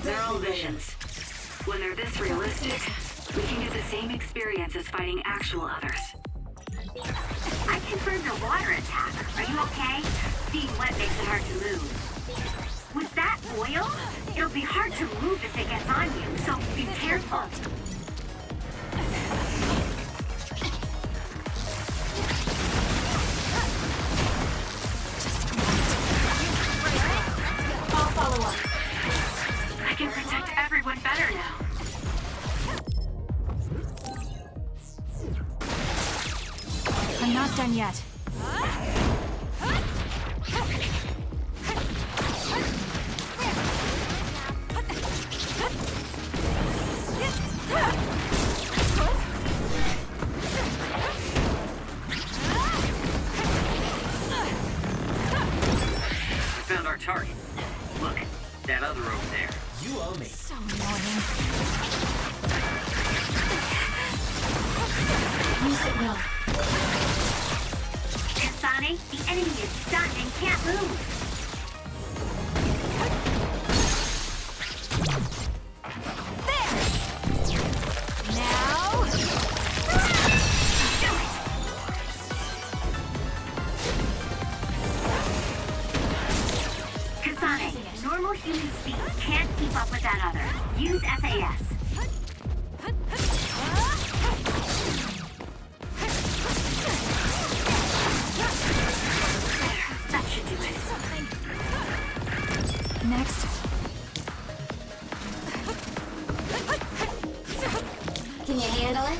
They're all visions. When they're this realistic, we can get the same experience as fighting actual others. I confirmed your water attack. Are you okay? Being wet makes it hard to move. With that oil, it'll be hard to move if it gets on you, so be careful. I'll follow up. I can protect everyone better now. I'm not done yet. I found our target. Look, that other over there. You owe me. So annoying. Use it well. Kasane, the enemy is stunned and can't move. There! Now... Do it! Kasane, normal human speed can't keep up with that other. Use SAS. That should do it. Next. Can you handle it?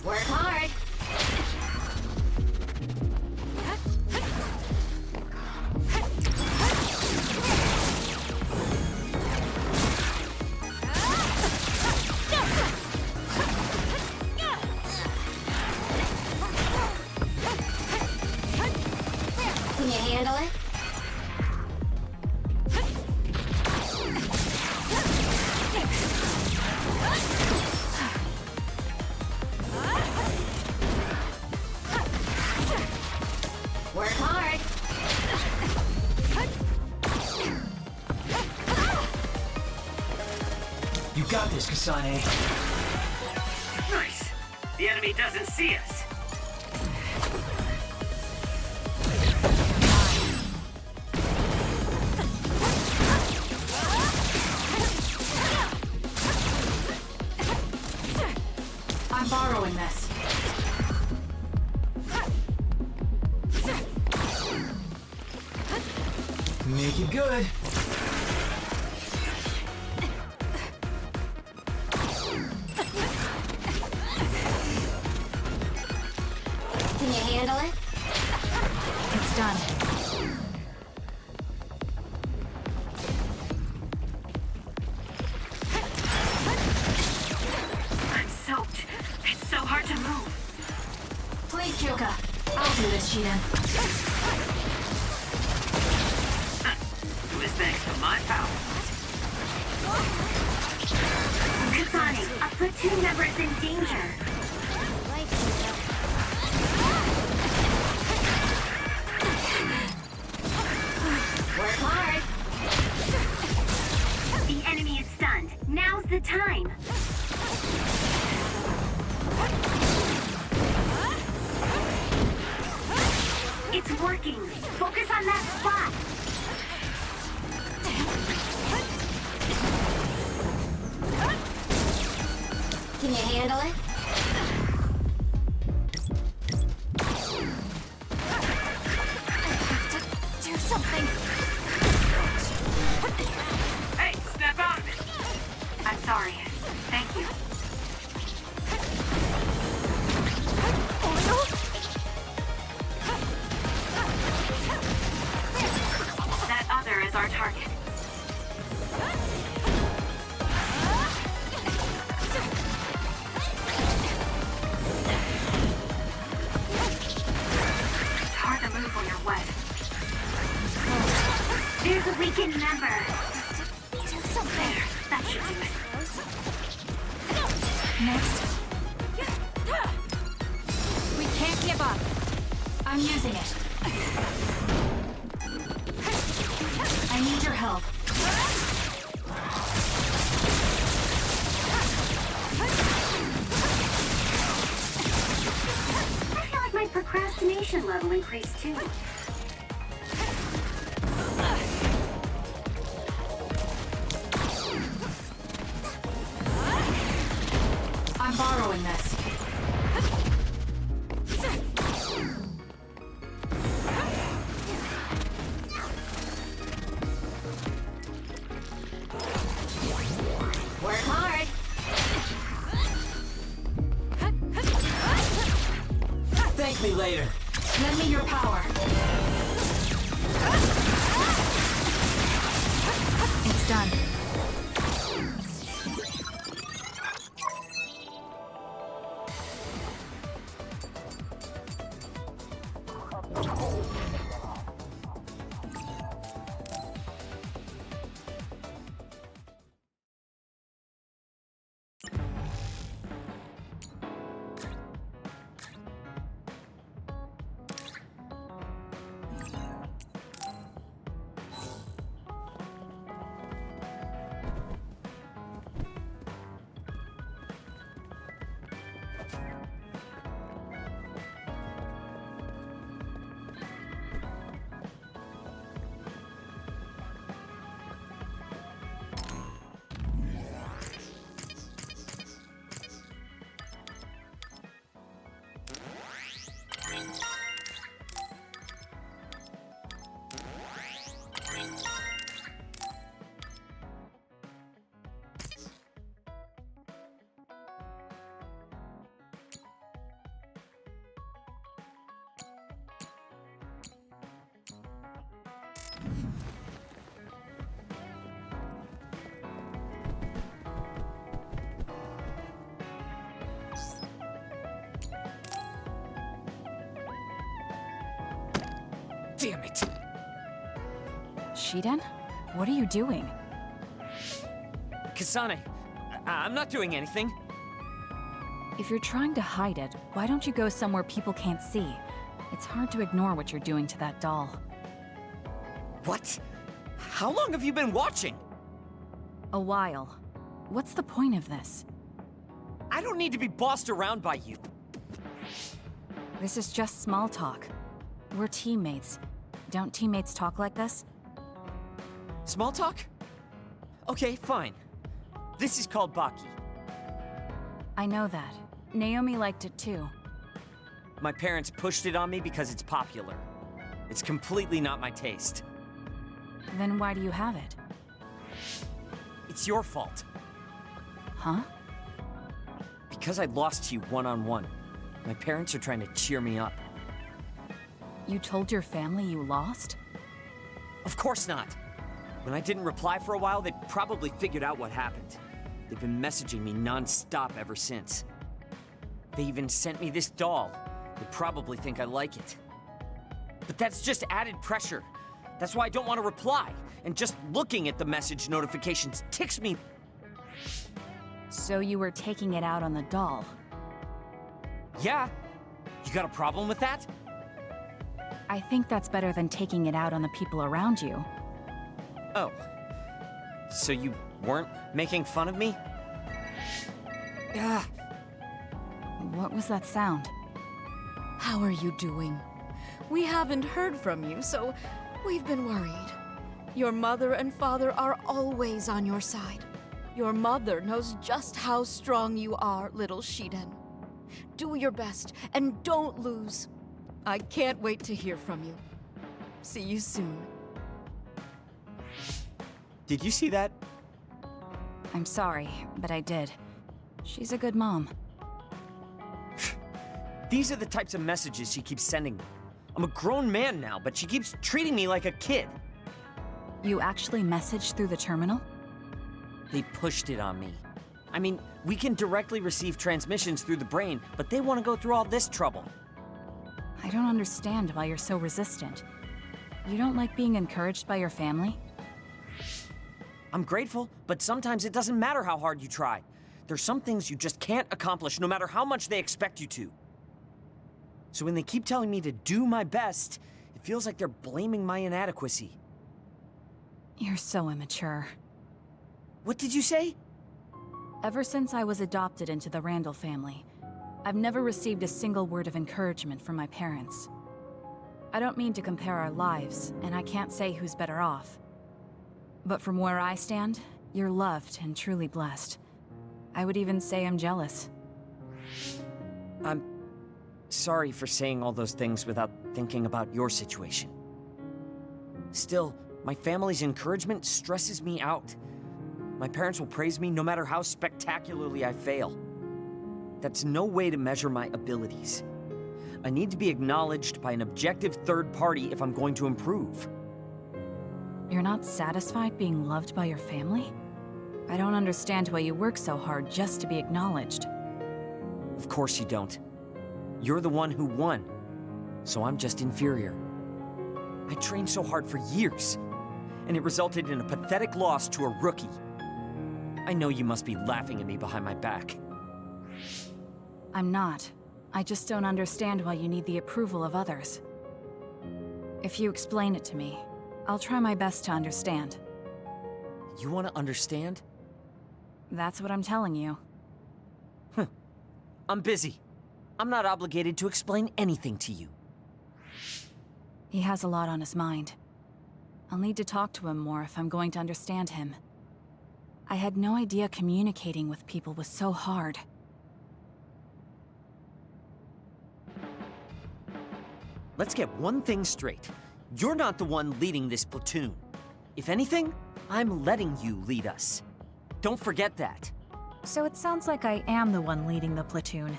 Work hard. Can you handle it? Work hard. You got this, Kasane. Nice. The enemy doesn't see us. I'm borrowing this. Make it good. Can you handle it? It's done. I'm soaked. It's so hard to move. Please, Kyoka. I'll do this, Shiden. It was thanks to my power. Kasane, a platoon member is in danger. Work hard. The enemy is stunned. Now's the time. It's working. Focus on that spot. Can you handle it? Do something. Hey, snap out of it. I'm sorry. Thank you. Oil? That other is our target. You're the weekend member. Do something. That should do it. Next. We can't give up. I'm using it. I need your help. I feel like my procrastination level increased too. I'm borrowing this. Work hard. Thank me later. Lend me your power. It's done. Damn it! Shiden? What are you doing? Kasane, I'm not doing anything. If you're trying to hide it, why don't you go somewhere people can't see? It's hard to ignore what you're doing to that doll. What? How long have you been watching? A while. What's the point of this? I don't need to be bossed around by you. This is just small talk. We're teammates. Don't teammates talk like this? Small talk? Okay, fine. This is called Baki. I know that. Naomi liked it too. My parents pushed it on me because it's popular. It's completely not my taste. Then why do you have it? It's your fault. Huh? Because I lost to you one-on-one. My parents are trying to cheer me up. You told your family you lost? Of course not. When I didn't reply for a while, they probably figured out what happened. They've been messaging me non-stop ever since. They even sent me this doll. They probably think I like it. But that's just added pressure. That's why I don't want to reply. And just looking at the message notifications ticks me. So you were taking it out on the doll? Yeah? You got a problem with that? I think that's better than taking it out on the people around you. Oh. So you weren't making fun of me? Ah. What was that sound? How are you doing? We haven't heard from you, so we've been worried. Your mother and father are always on your side. Your mother knows just how strong you are, little Shiden. Do your best, and don't lose. I can't wait to hear from you. See you soon. Did you see that? I'm sorry, but I did. She's a good mom. These are the types of messages she keeps sending me. I'm a grown man now, but she keeps treating me like a kid. You actually messaged through the terminal? They pushed it on me. I mean, we can directly receive transmissions through the brain, but they want to go through all this trouble. I don't understand why you're so resistant. You don't like being encouraged by your family? I'm grateful, but sometimes it doesn't matter how hard you try. There's some things you just can't accomplish no matter how much they expect you to. So when they keep telling me to do my best, it feels like they're blaming my inadequacy. You're so immature. What did you say? Ever since I was adopted into the Randall family, I've never received a single word of encouragement from my parents. I don't mean to compare our lives, and I can't say who's better off. But from where I stand, you're loved and truly blessed. I would even say I'm jealous. I'm sorry for saying all those things without thinking about your situation. Still, my family's encouragement stresses me out. My parents will praise me no matter how spectacularly I fail. That's no way to measure my abilities. I need to be acknowledged by an objective third party if I'm going to improve. You're not satisfied being loved by your family? I don't understand why you work so hard just to be acknowledged. Of course you don't. You're the one who won, so I'm just inferior. I trained so hard for years, and it resulted in a pathetic loss to a rookie. I know you must be laughing at me behind my back. I'm not. I just don't understand why you need the approval of others. If you explain it to me, I'll try my best to understand. You want to understand? That's what I'm telling you. I'm busy. I'm not obligated to explain anything to you. He has a lot on his mind. I'll need to talk to him more if I'm going to understand him. I had no idea communicating with people was so hard. Let's get one thing straight. You're not the one leading this platoon. If anything, I'm letting you lead us. Don't forget that. So it sounds like I am the one leading the platoon.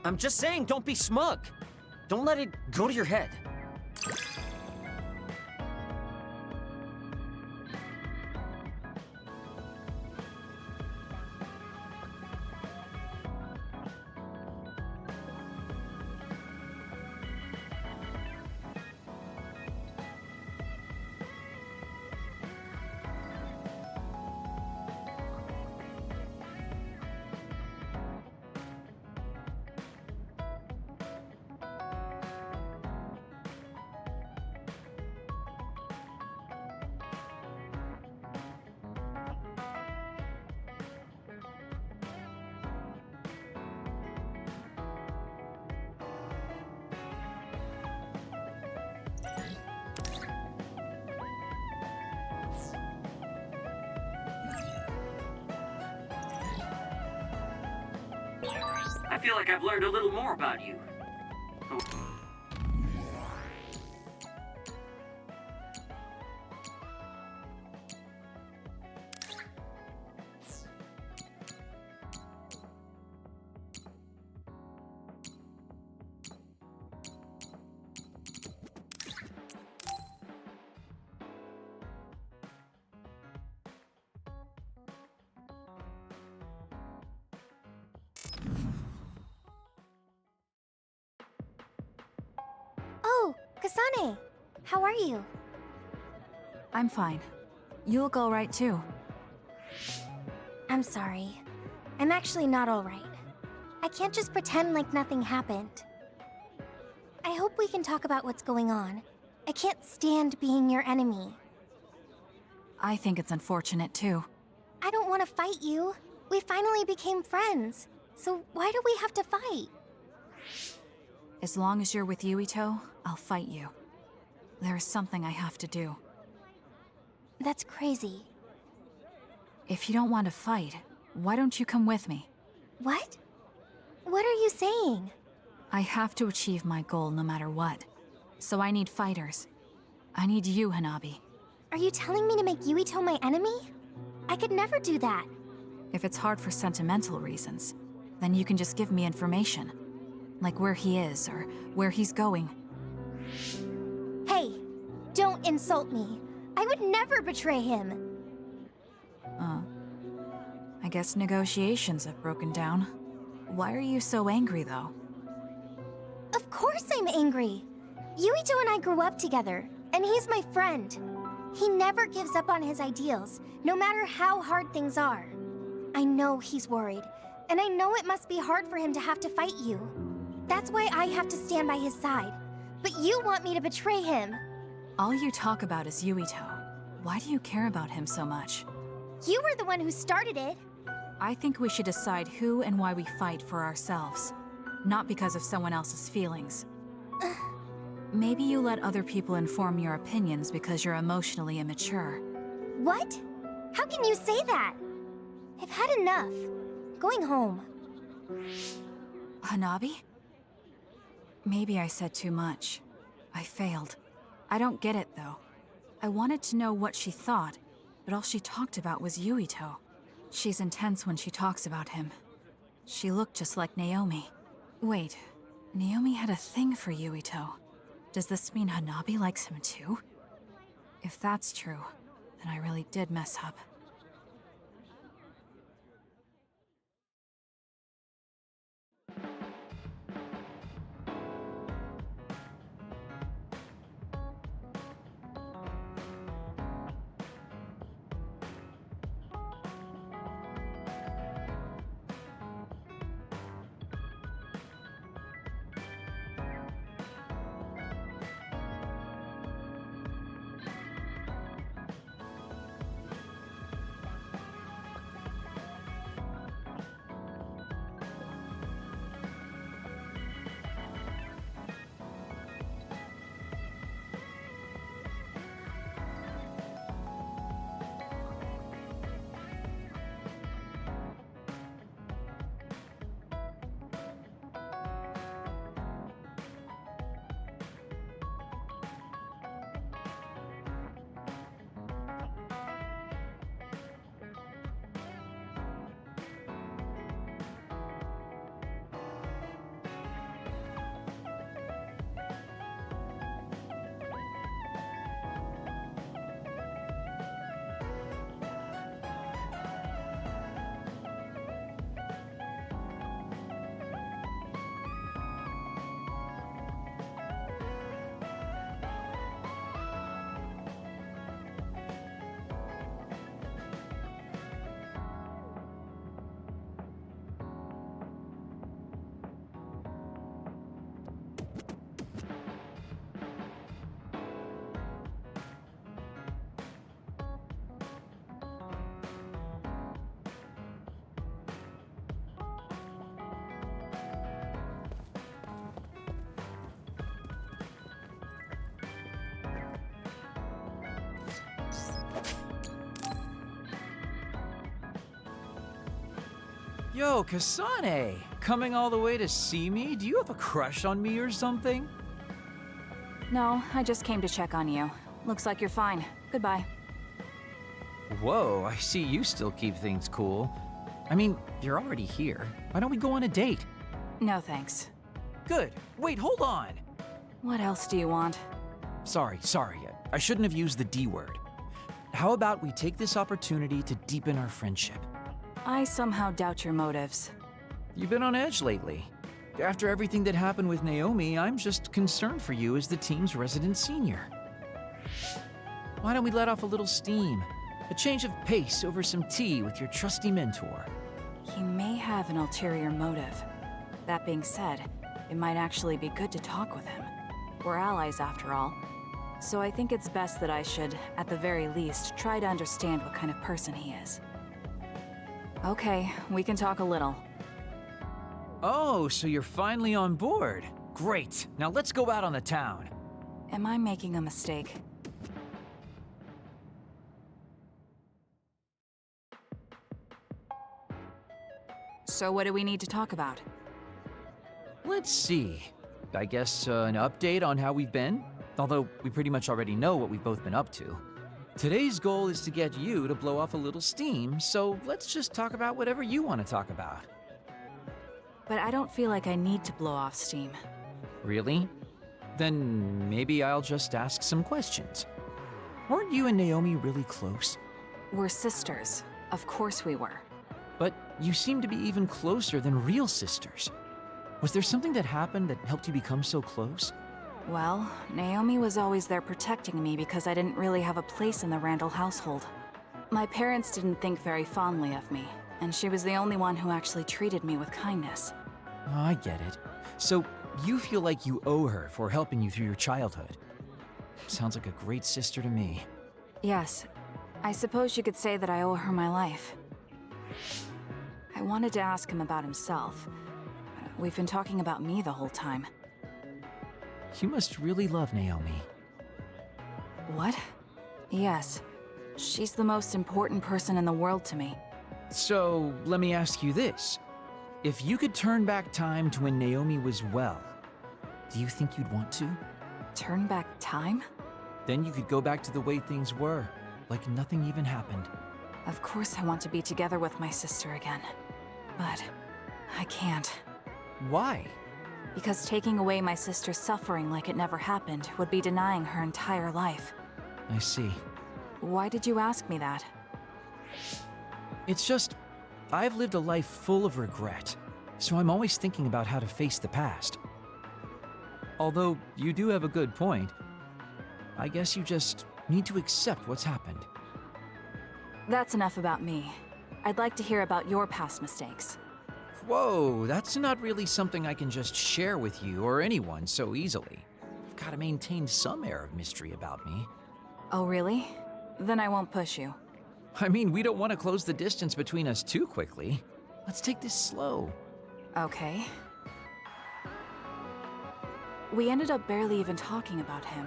I'm just saying, don't be smug. Don't let it go to your head. I feel like I've learned a little more about you. Oh. Oh, Kasane! How are you? I'm fine. You look all right too. I'm sorry. I'm actually not alright. I can't just pretend like nothing happened. I hope we can talk about what's going on. I can't stand being your enemy. I think it's unfortunate too. I don't want to fight you. We finally became friends. So why do we have to fight? As long as you're with Yuito, I'll fight you. There is something I have to do. That's crazy. If you don't want to fight, why don't you come with me? What? What are you saying? I have to achieve my goal no matter what. So I need fighters. I need you, Hanabi. Are you telling me to make Yuito my enemy? I could never do that. If it's hard for sentimental reasons, then you can just give me information. Like where he is, or where he's going. Hey, don't insult me. I would never betray him. I guess negotiations have broken down. Why are you so angry, though? Of course I'm angry. Yuito and I grew up together, and he's my friend. He never gives up on his ideals, no matter how hard things are. I know he's worried, and I know it must be hard for him to have to fight you. That's why I have to stand by his side. But you want me to betray him. All you talk about is Yuito. Why do you care about him so much? You were the one who started it. I think we should decide who and why we fight for ourselves, not because of someone else's feelings. Maybe you let other people inform your opinions because you're emotionally immature. What? How can you say that? I've had enough. Going home. Hanabi? Maybe I said too much. I failed. I don't get it, though. I wanted to know what she thought, but all she talked about was Yuito. She's intense when she talks about him. She looked just like Naomi. Wait, Naomi had a thing for Yuito. Does this mean Hanabi likes him too? If that's true, then I really did mess up. Yo, Kasane! Coming all the way to see me? Do you have a crush on me or something? No, I just came to check on you. Looks like you're fine. Goodbye. Whoa, I see you still keep things cool. I mean, you're already here. Why don't we go on a date? No thanks. Good. Wait, hold on! What else do you want? Sorry. I shouldn't have used the D word. How about we take this opportunity to deepen our friendship? I somehow doubt your motives. You've been on edge lately. After everything that happened with Naomi, I'm just concerned for you as the team's resident senior. Why don't we let off a little steam? A change of pace over some tea with your trusty mentor. He may have an ulterior motive. That being said, it might actually be good to talk with him. We're allies after all. So I think it's best that I should, at the very least, try to understand what kind of person he is. Okay, we can talk a little. Oh, so you're finally on board. Great. Now let's go out on the town. Am I making a mistake? So what do we need to talk about? Let's see. I guess an update on how we've been? Although we pretty much already know what we've both been up to. Today's goal is to get you to blow off a little steam, so let's just talk about whatever you want to talk about. But I don't feel like I need to blow off steam. Really? Then maybe I'll just ask some questions. Weren't you and Naomi really close? We're sisters. Of course we were. But you seem to be even closer than real sisters. Was there something that happened that helped you become so close? Well, Naomi was always there protecting me because I didn't really have a place in the Randall household. My parents didn't think very fondly of me, and she was the only one who actually treated me with kindness. Oh, I get it. So, you feel like you owe her for helping you through your childhood. Sounds like a great sister to me. Yes, I suppose you could say that I owe her my life. I wanted to ask him about himself. We've been talking about me the whole time. You must really love Naomi. What? Yes. She's the most important person in the world to me. So, let me ask you this. If you could turn back time to when Naomi was well, do you think you'd want to? Turn back time? Then you could go back to the way things were, like nothing even happened. Of course I want to be together with my sister again. But I can't. Why? Because taking away my sister's suffering like it never happened would be denying her entire life. I see. Why did you ask me that? It's just, I've lived a life full of regret, so I'm always thinking about how to face the past. Although, you do have a good point. I guess you just need to accept what's happened. That's enough about me. I'd like to hear about your past mistakes. Whoa, that's not really something I can just share with you or anyone so easily. I've got to maintain some air of mystery about me. Oh, really? Then I won't push you. I mean, we don't want to close the distance between us too quickly. Let's take this slow. Okay. We ended up barely even talking about him.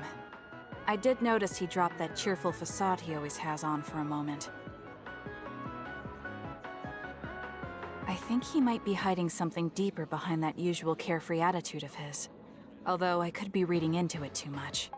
I did notice he dropped that cheerful facade he always has on for a moment. I think he might be hiding something deeper behind that usual carefree attitude of his. Although I could be reading into it too much.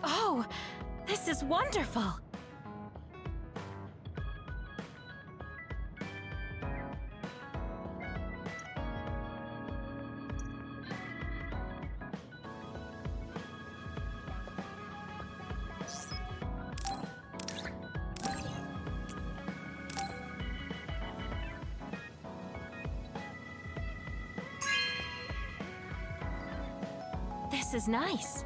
Oh, this is wonderful! This is nice.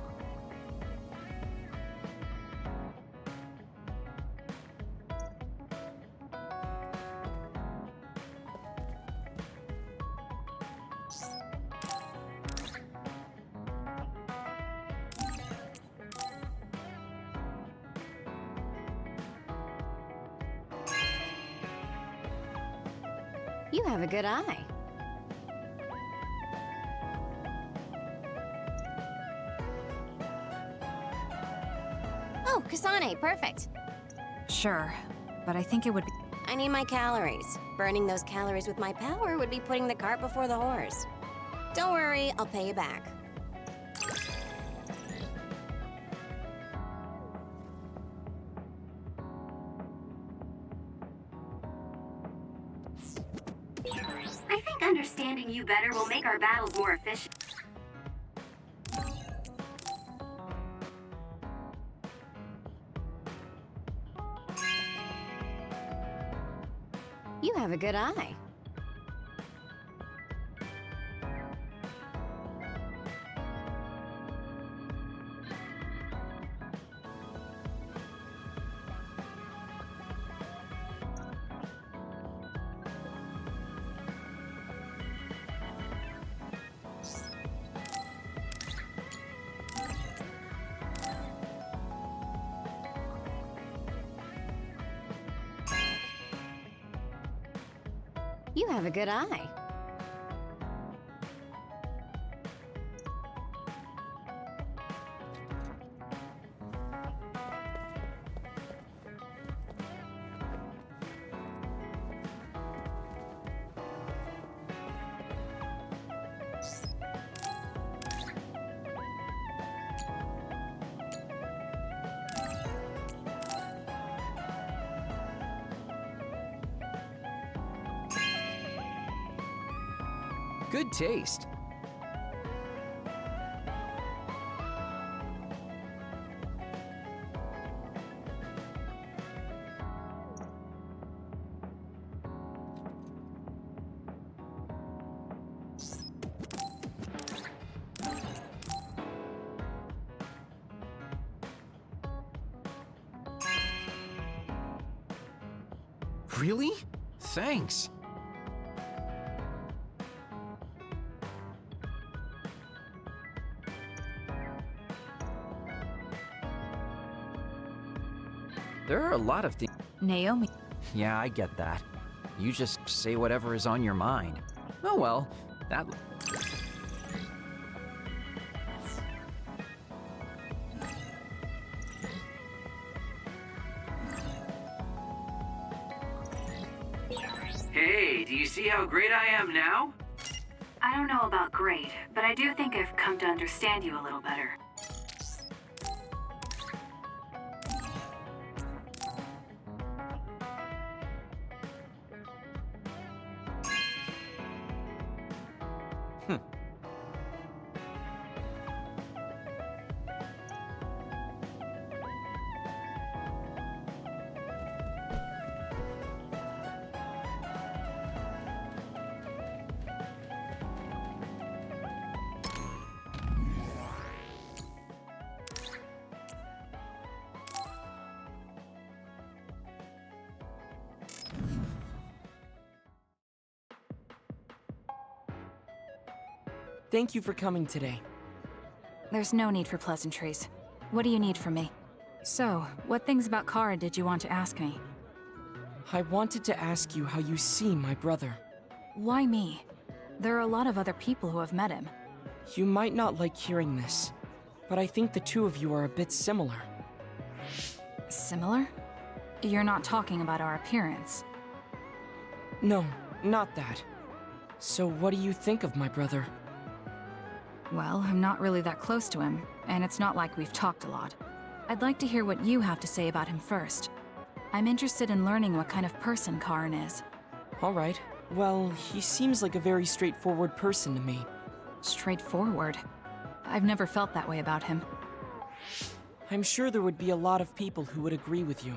You have a good eye. Oh, kasane, perfect. Sure, but I think it would be... I need my calories. Burning those calories with my power would be putting the cart before the horse. Don't worry, I'll pay you back. I think understanding you better will make our battles more efficient. You have a good eye. You have a good eye. Good taste. Really? Thanks. There are a lot of things. Naomi. Yeah, I get that. You just say whatever is on your mind. Oh well, that... Hey, do you see how great I am now? I don't know about great, but I do think I've come to understand you a little better. Thank you for coming today. There's no need for pleasantries. What do you need from me? So, what things about Kara did you want to ask me? I wanted to ask you how you see my brother. Why me? There are a lot of other people who have met him. You might not like hearing this, but I think the two of you are a bit similar. Similar? You're not talking about our appearance. No, not that. So what do you think of my brother? Well, I'm not really that close to him, and it's not like we've talked a lot. I'd like to hear what you have to say about him first. I'm interested in learning what kind of person Karin is. All right. Well, he seems like a very straightforward person to me. Straightforward? I've never felt that way about him. I'm sure there would be a lot of people who would agree with you.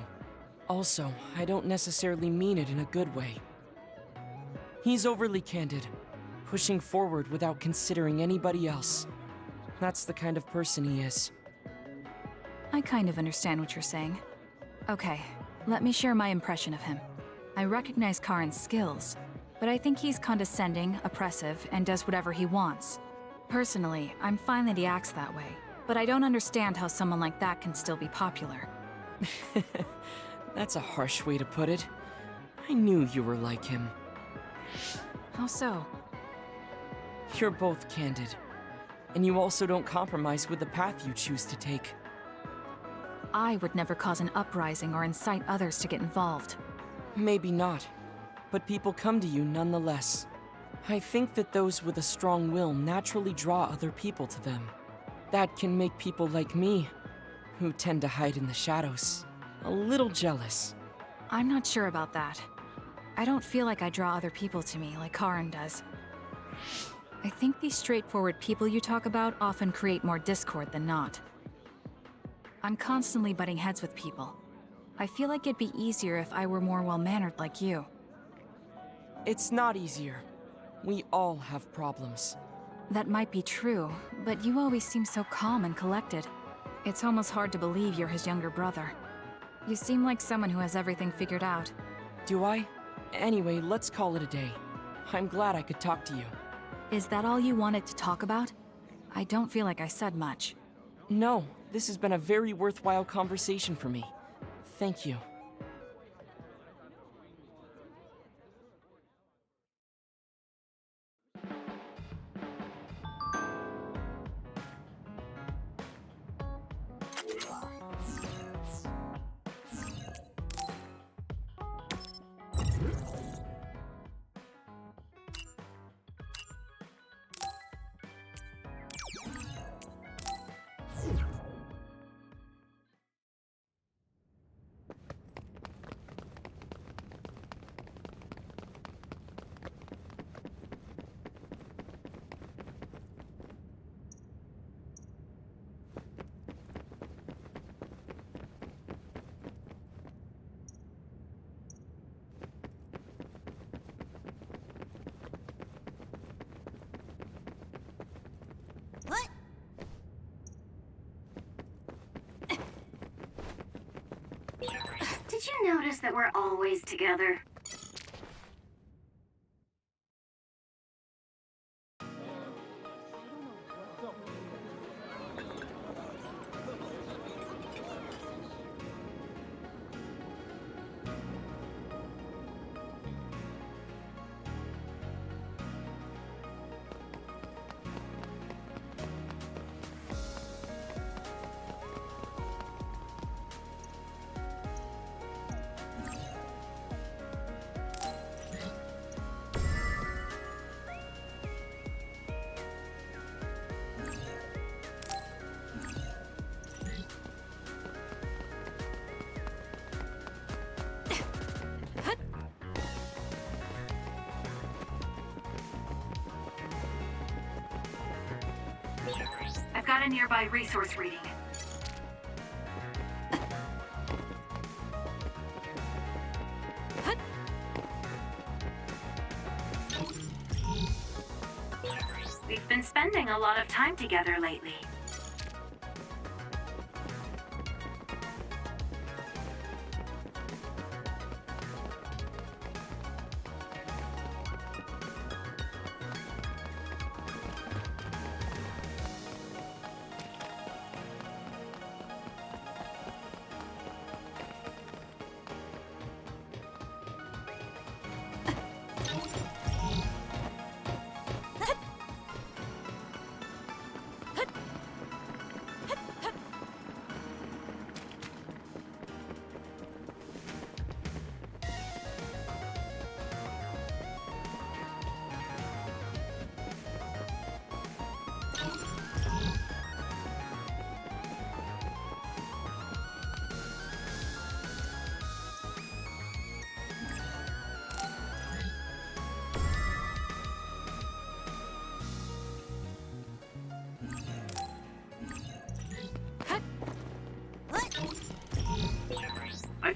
Also, I don't necessarily mean it in a good way. He's overly candid, pushing forward without considering anybody else. That's the kind of person he is. I kind of understand what you're saying. Okay, let me share my impression of him. I recognize Karin's skills, but I think he's condescending, oppressive, and does whatever he wants. Personally, I'm fine that he acts that way, but I don't understand how someone like that can still be popular. That's a harsh way to put it. I knew you were like him. How so? You're both candid, and you also don't compromise with the path you choose to take. I would never cause an uprising or incite others to get involved. Maybe not, but people come to you nonetheless. I think that those with a strong will naturally draw other people to them. That can make people like me, who tend to hide in the shadows, a little jealous. I'm not sure about that. I don't feel like I draw other people to me like Karin does. I think these straightforward people you talk about often create more discord than not. I'm constantly butting heads with people. I feel like it'd be easier if I were more well-mannered like you. It's not easier. We all have problems. That might be true, but you always seem so calm and collected. It's almost hard to believe you're his younger brother. You seem like someone who has everything figured out. Do I? Anyway, let's call it a day. I'm glad I could talk to you. Is that all you wanted to talk about? I don't feel like I said much. No, this has been a very worthwhile conversation for me. Thank you. Did you notice that we're always together? I've got a nearby resource reading. We've been spending a lot of time together lately.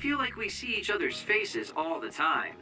feel like we see each other's faces all the time.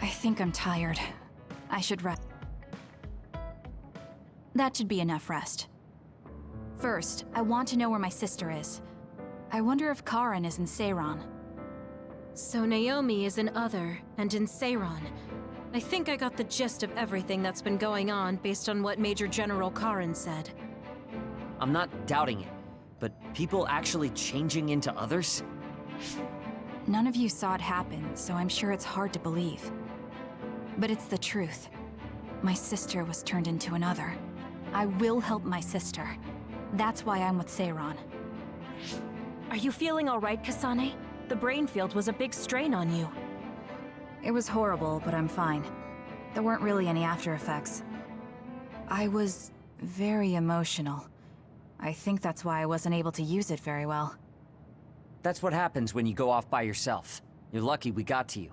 I think I'm tired. I should rest. That should be enough rest. First, I want to know where my sister is. I wonder if Karin is in Seiran. So Naomi is in Other, and in Seiran. I think I got the gist of everything that's been going on based on what Major General Karin said. I'm not doubting it, but people actually changing into others? None of you saw it happen, so I'm sure it's hard to believe. But it's the truth. My sister was turned into another. I will help my sister. That's why I'm with Seiran. Are you feeling all right, Kasane? The brain field was a big strain on you. It was horrible, but I'm fine. There weren't really any after effects. I was very emotional. I think that's why I wasn't able to use it very well. That's what happens when you go off by yourself. You're lucky we got to you.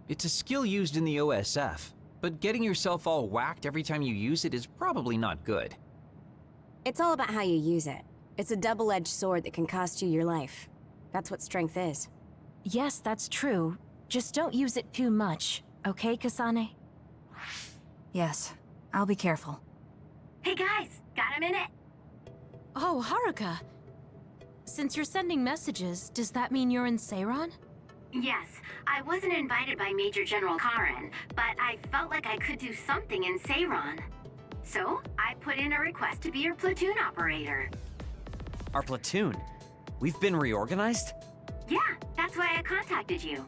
It's a skill used in the OSF, but getting yourself all whacked every time you use it is probably not good. It's all about how you use it. It's a double-edged sword that can cost you your life. That's what strength is. Yes, that's true. Just don't use it too much, okay, Kasane? Yes, I'll be careful. Hey guys, got a minute? Oh, Haruka. Since you're sending messages, does that mean you're in Seiran? Yes, I wasn't invited by Major General Karin, but I felt like I could do something in Seiran. So, I put in a request to be your platoon operator. Our platoon? We've been reorganized? Yeah, that's why I contacted you.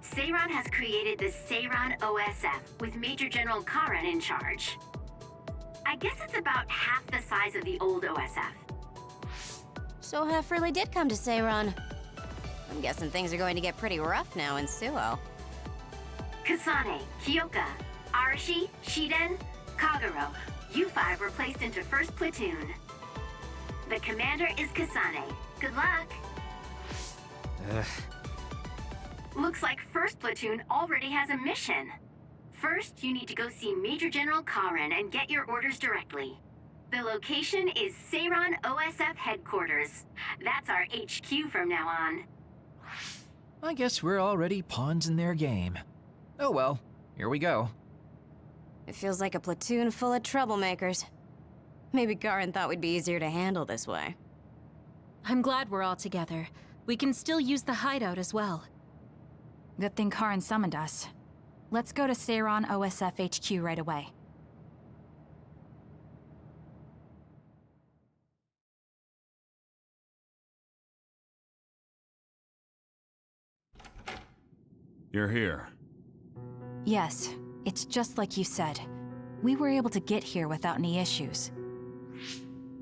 Seiran has created the Seiran OSF with Major General Karin in charge. I guess it's about half the size of the old OSF. So Hef really did come to Seiran. I'm guessing things are going to get pretty rough now in Suo. Kasane, Kyoka, Arashi, Shiden, Kagero, you five were placed into 1st Platoon. The commander is Kasane. Good luck. Looks like 1st Platoon already has a mission. First, you need to go see Major General Karin and get your orders directly. The location is Seiran OSF headquarters. That's our HQ from now on. I guess we're already pawns in their game. Oh well, here we go. It feels like a platoon full of troublemakers. Maybe Garin thought we'd be easier to handle this way. I'm glad we're all together. We can still use the hideout as well. Good thing Karin summoned us. Let's go to Seiron OSF HQ right away. You're here. Yes, it's just like you said. We were able to get here without any issues.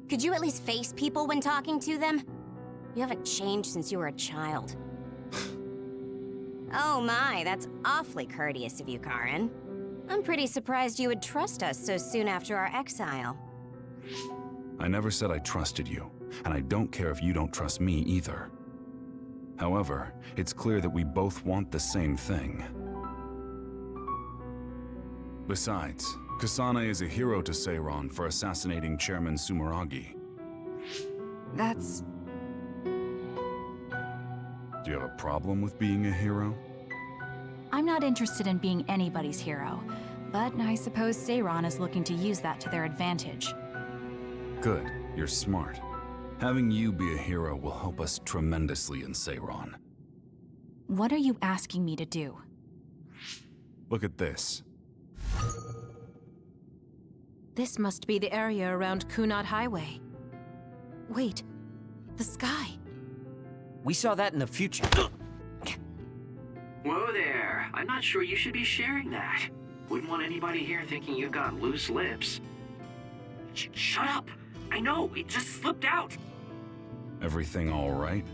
Could you at least face people when talking to them? You haven't changed since you were a child. Oh my, that's awfully courteous of you, Karin. I'm pretty surprised you would trust us so soon after our exile. I never said I trusted you, and I don't care if you don't trust me either. However, it's clear that we both want the same thing. Besides, Kasane is a hero to Seiron for assassinating Chairman Sumeragi. That's... Do you have a problem with being a hero? I'm not interested in being anybody's hero, but I suppose Seiron is looking to use that to their advantage. Good, you're smart. Having you be a hero will help us tremendously in Seiron. What are you asking me to do? Look at this. This must be the area around Kunad Highway. Wait, the sky. We saw that in the future. Whoa there. I'm not sure you should be sharing that. Wouldn't want anybody here thinking you've got loose lips. Shut up! I know, it just slipped out! Everything all right?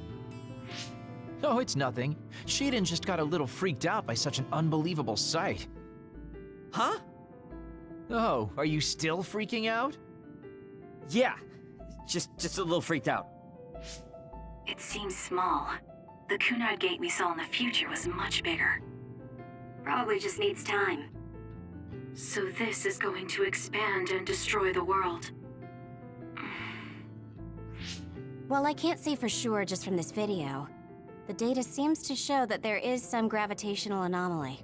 Oh, it's nothing. Shaden just got a little freaked out by such an unbelievable sight. Huh? Oh, are you still freaking out? Yeah, just a little freaked out. It seems small. The Kunad gate we saw in the future was much bigger. Probably just needs time. So this is going to expand and destroy the world. Well, I can't say for sure just from this video. The data seems to show that there is some gravitational anomaly.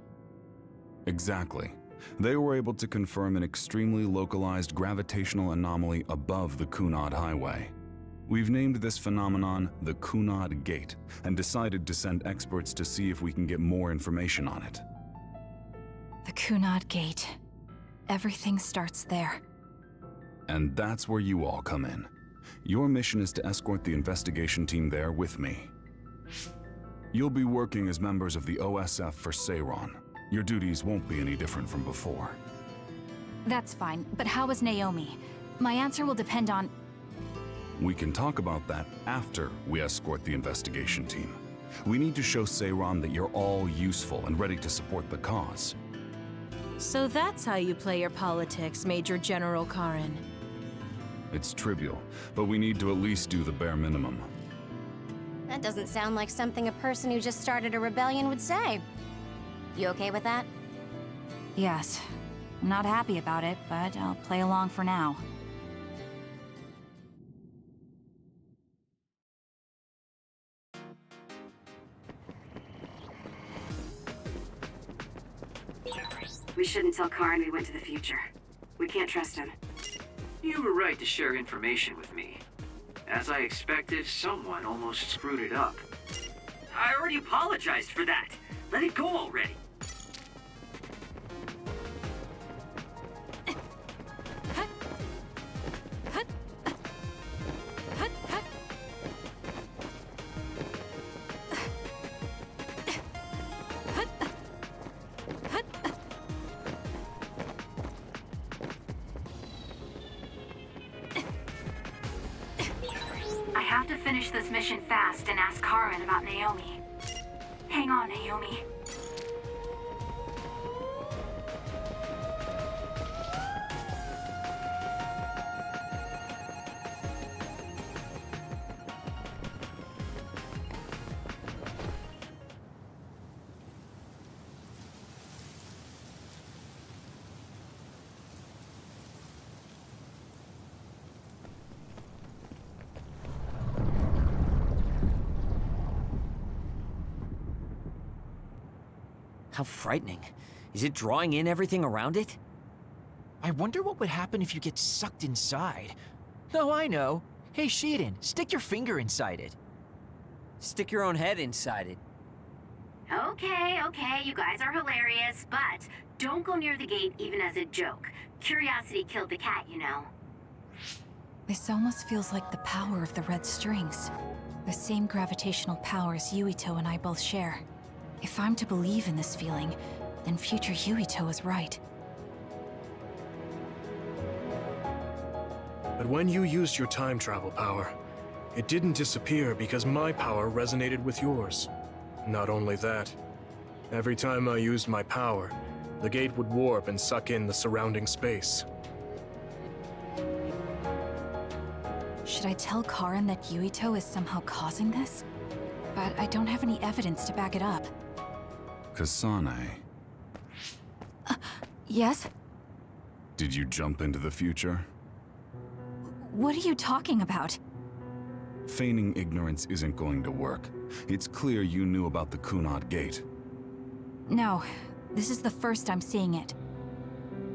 Exactly. They were able to confirm an extremely localized gravitational anomaly above the Kunad Highway. We've named this phenomenon the Kunad Gate, and decided to send experts to see if we can get more information on it. The Kunad Gate. Everything starts there. And that's where you all come in. Your mission is to escort the investigation team there with me. You'll be working as members of the OSF for Seiron. Your duties won't be any different from before. That's fine, but how is Naomi? My answer will depend on... We can talk about that after we escort the investigation team. We need to show Seiron that you're all useful and ready to support the cause. So that's how you play your politics, Major General Karin. It's trivial, but we need to at least do the bare minimum. That doesn't sound like something a person who just started a rebellion would say. You okay with that? Yes. I'm not happy about it, but I'll play along for now. We shouldn't tell Karin we went to the future. We can't trust him. You were right to share information with me. As I expected, someone almost screwed it up. I already apologized for that. Let it go already. I have to finish this mission fast and ask Karin about Naomi. Hang on, Naomi. How frightening. Is it drawing in everything around it? I wonder what would happen if you get sucked inside. Oh, I know. Hey, Shiden, stick your finger inside it. Stick your own head inside it. Okay, you guys are hilarious, but don't go near the gate even as a joke. Curiosity killed the cat, you know. This almost feels like the power of the red strings. The same gravitational powers Yuito and I both share. If I'm to believe in this feeling, then future Yuito is right. But when you used your time travel power, it didn't disappear because my power resonated with yours. Not only that, every time I used my power, the gate would warp and suck in the surrounding space. Should I tell Karin that Yuito is somehow causing this? But I don't have any evidence to back it up. Kasane, Yes? did you jump into the future? What are you talking about? Feigning ignorance isn't going to work. It's clear you knew about the Kunad Gate. No, this is the first I'm seeing it.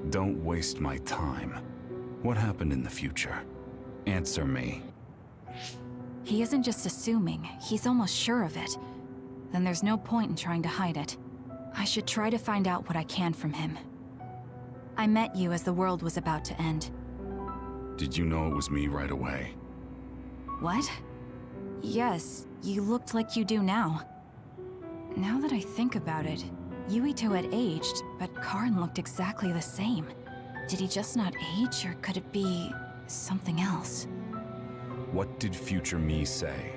Don't waste my time. What happened in the future? Answer me. He isn't just assuming, he's almost sure of it. Then there's no point in trying to hide it. I should try to find out what I can from him. I met you as the world was about to end. Did you know it was me right away? What? Yes, you looked like you do now. Now that I think about it, Yuito had aged, but Karin looked exactly the same. Did he just not age, or could it be something else? What did future me say?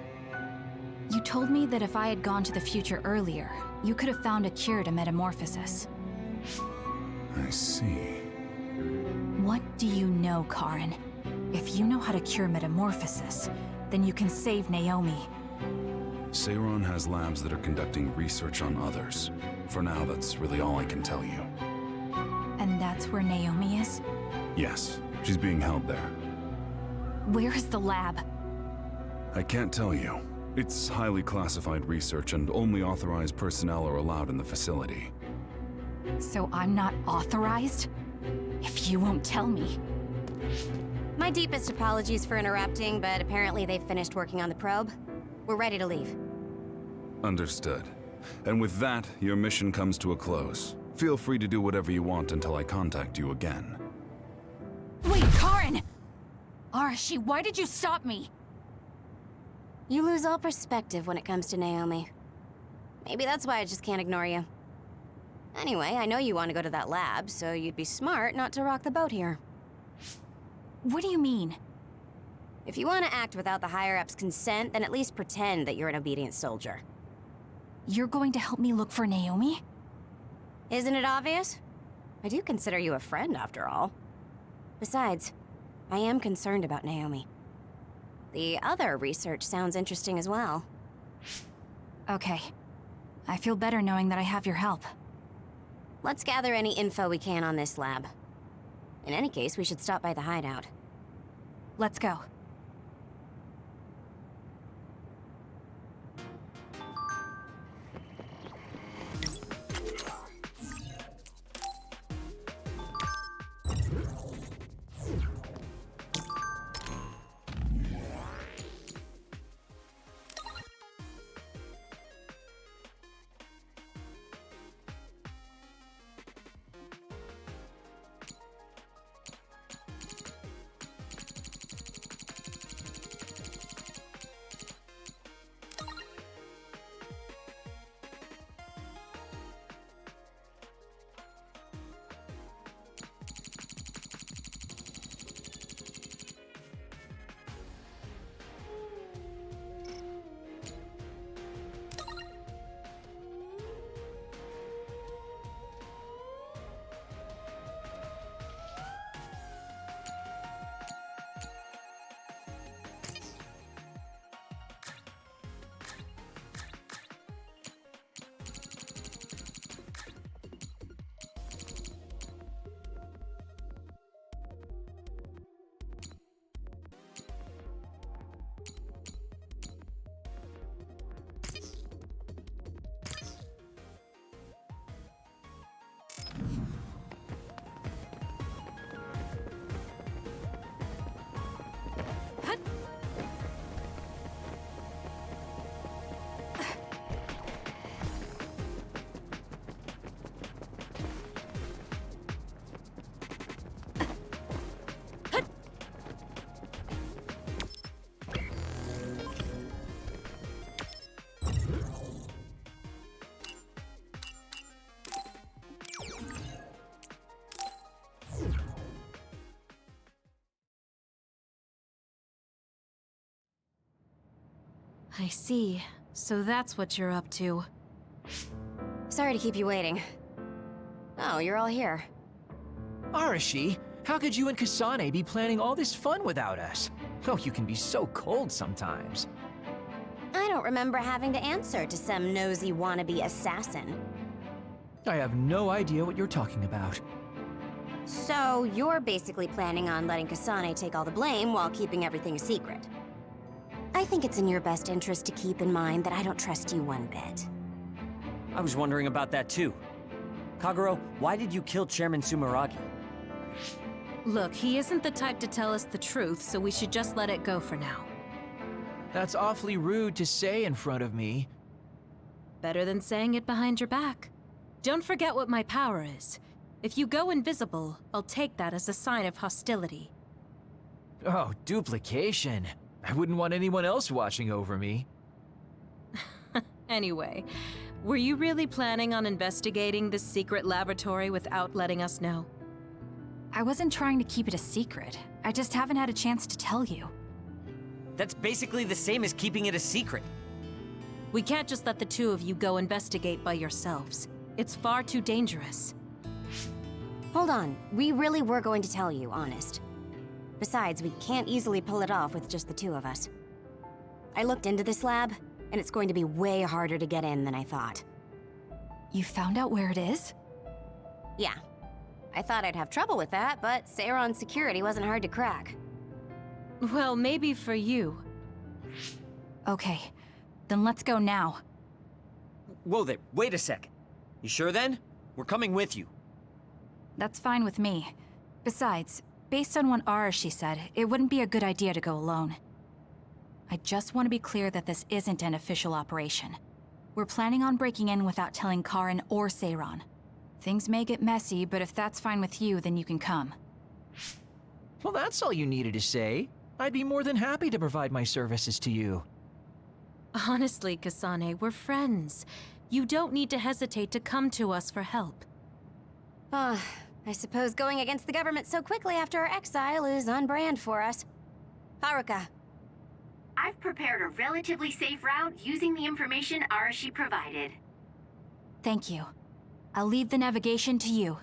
You told me that if I had gone to the future earlier, you could have found a cure to metamorphosis. I see. What do you know, Karin? If you know how to cure metamorphosis, then you can save Naomi. Seiron has labs that are conducting research on others. For now, that's really all I can tell you. And that's where Naomi is? Yes, she's being held there. Where is the lab? I can't tell you. It's highly classified research and only authorized personnel are allowed in the facility. So I'm not authorized? If you won't tell me. My deepest apologies for interrupting, but apparently they've finished working on the probe. We're ready to leave. Understood. And with that, your mission comes to a close. Feel free to do whatever you want until I contact you again. Wait, Karin! Arashi, why did you stop me? You lose all perspective when it comes to Naomi. Maybe that's why I just can't ignore you. Anyway, I know you want to go to that lab, so you'd be smart not to rock the boat here. What do you mean? If you want to act without the higher-ups' consent, then at least pretend that you're an obedient soldier. You're going to help me look for Naomi? Isn't it obvious? I do consider you a friend, after all. Besides, I am concerned about Naomi. The other research sounds interesting as well. Okay. I feel better knowing that I have your help. Let's gather any info we can on this lab. In any case, we should stop by the hideout. Let's go. I see. So that's what you're up to. Sorry to keep you waiting. Oh, you're all here. Arashi, how could you and Kasane be planning all this fun without us? Oh, you can be so cold sometimes. I don't remember having to answer to some nosy wannabe assassin. I have no idea what you're talking about. So, you're basically planning on letting Kasane take all the blame while keeping everything a secret. I think it's in your best interest to keep in mind that I don't trust you one bit. I was wondering about that too. Kagero, why did you kill Chairman Sumeragi? Look, he isn't the type to tell us the truth, so we should just let it go for now. That's awfully rude to say in front of me. Better than saying it behind your back. Don't forget what my power is. If you go invisible, I'll take that as a sign of hostility. Oh, duplication. I wouldn't want anyone else watching over me. Anyway, were you really planning on investigating this secret laboratory without letting us know? I wasn't trying to keep it a secret. I just haven't had a chance to tell you. That's basically the same as keeping it a secret. We can't just let the two of you go investigate by yourselves. It's far too dangerous. Hold on, we really were going to tell you, honest. Besides, we can't easily pull it off with just the two of us. I looked into this lab, and it's going to be way harder to get in than I thought. You found out where it is? Yeah. I thought I'd have trouble with that, but Seiron's security wasn't hard to crack. Well, maybe for you. Okay, then let's go now. Whoa there, wait a second. You sure then? We're coming with you. That's fine with me. Besides, based on what Arashi said, it wouldn't be a good idea to go alone. I just want to be clear that this isn't an official operation. We're planning on breaking in without telling Karin or Seiron. Things may get messy, but if that's fine with you, then you can come. Well, that's all you needed to say. I'd be more than happy to provide my services to you. Honestly, Kasane, we're friends. You don't need to hesitate to come to us for help. I suppose going against the government so quickly after our exile is on brand for us. Haruka. I've prepared a relatively safe route using the information Arashi provided. Thank you. I'll leave the navigation to you.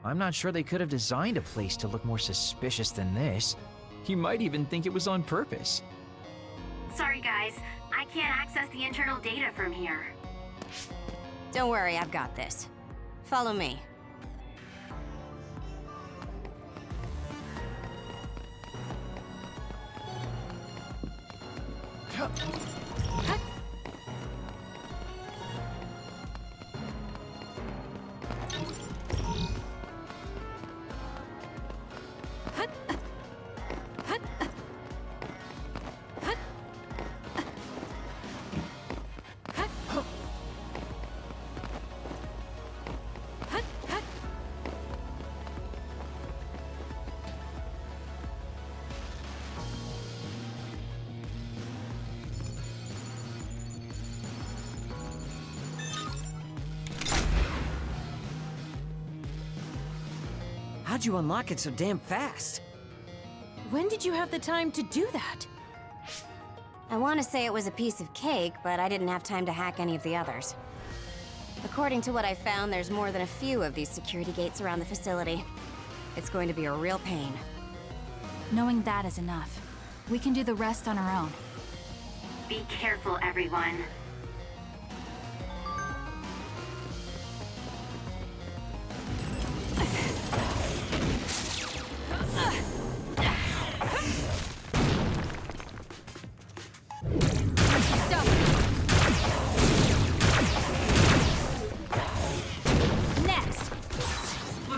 I'm not sure they could have designed a place to look more suspicious than this. You might even think it was on purpose. Sorry guys, I can't access the internal data from here. Don't worry, I've got this. Follow me. How'd you unlock it so damn fast? When did you have the time to do that? I want to say it was a piece of cake, but I didn't have time to hack any of the others. According to what I found, there's more than a few of these security gates around the facility. It's going to be a real pain. Knowing that is enough. We can do the rest on our own. Be careful, everyone.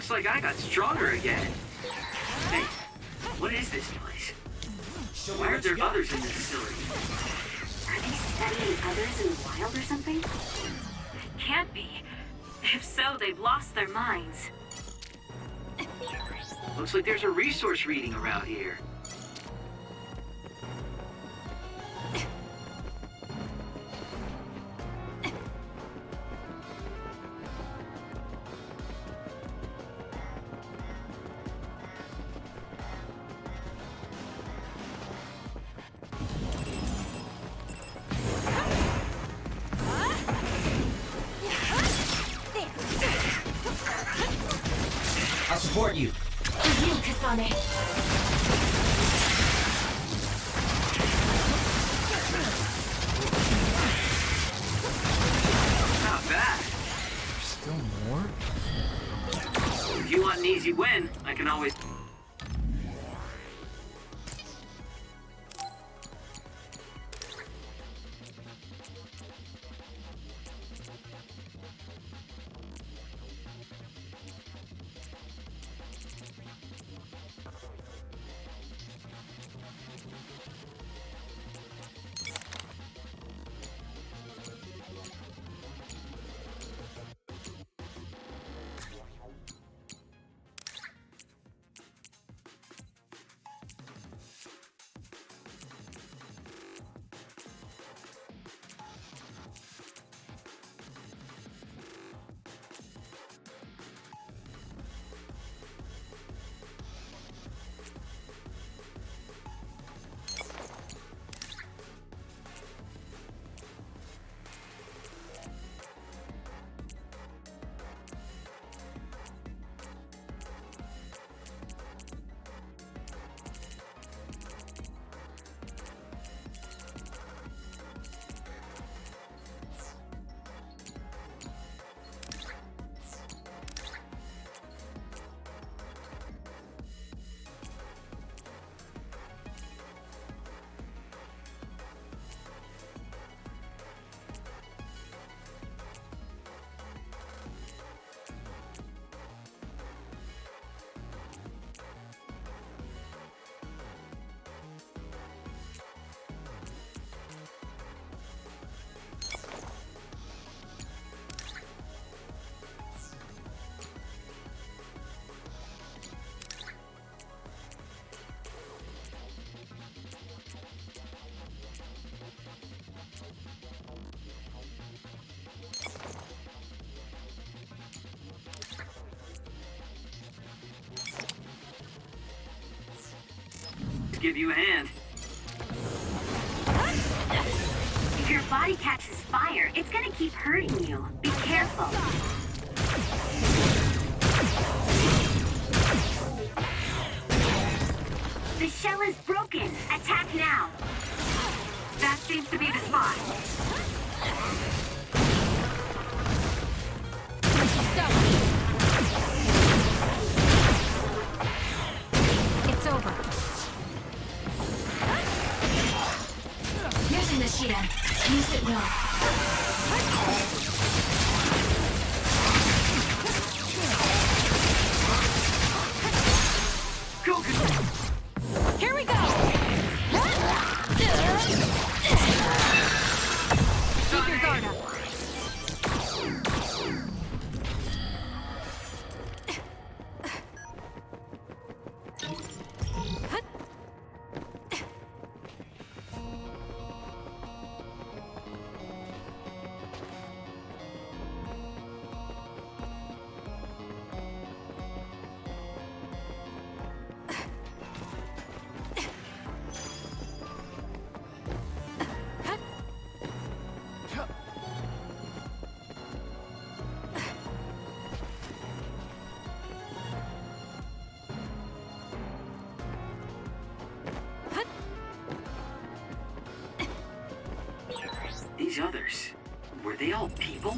Like I got stronger again. Hey, what is this place? Why are there others in the facility? Are they studying others in the wild or something? Can't be. If so, they've lost their minds. Looks like there's a resource reading around here. I'll support you. For you, Kasane. Not bad. Still more? If you want an easy win, I can always... give you a hand. If your body catches fire, it's gonna keep hurting you. Be careful. The shell is broken. Attack now. That seems to be the spot. It's over. Using the Shida. Use it well. Here we go! Keep your guard up. These others, were they all people?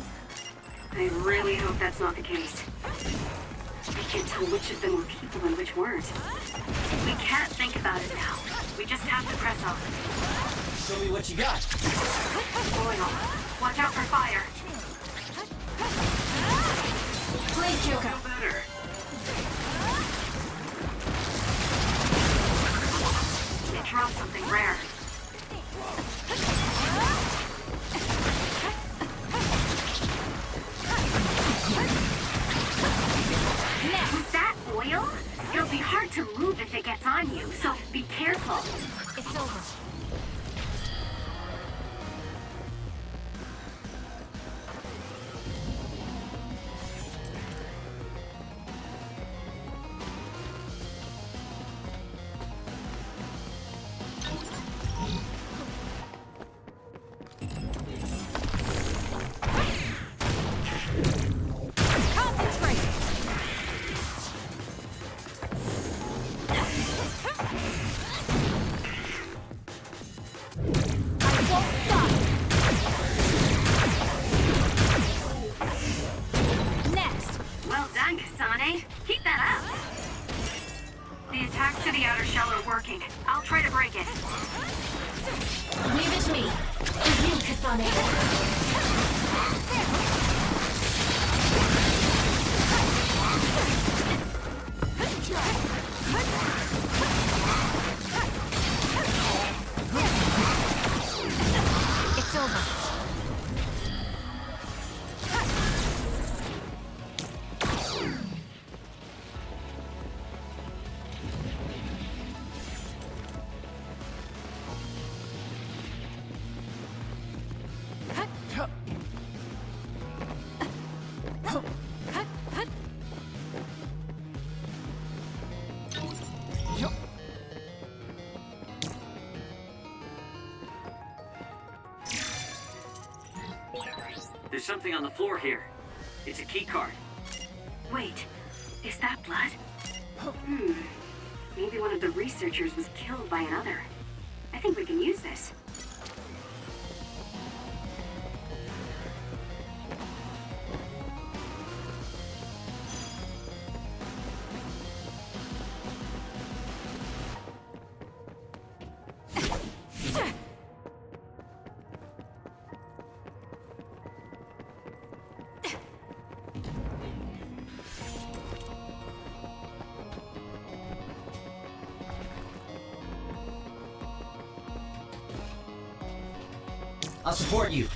I really hope that's not the case. I can't tell which of them were people and which weren't. We can't think about it now. We just have to press on. Show me what you got. Going on. Watch out for fire. Please, Kyoko. Feel better. They dropped something rare. Was that oil? won't stop! Next! Well done, Kasane. Keep that up. The attacks to the outer shell are working. I'll try to break it. Leave it to me. For you, Kasane. It's over. There's something on the floor here. It's a key card. Wait, is that blood? Maybe one of the researchers was killed by another. I think we can use this. I'll support you.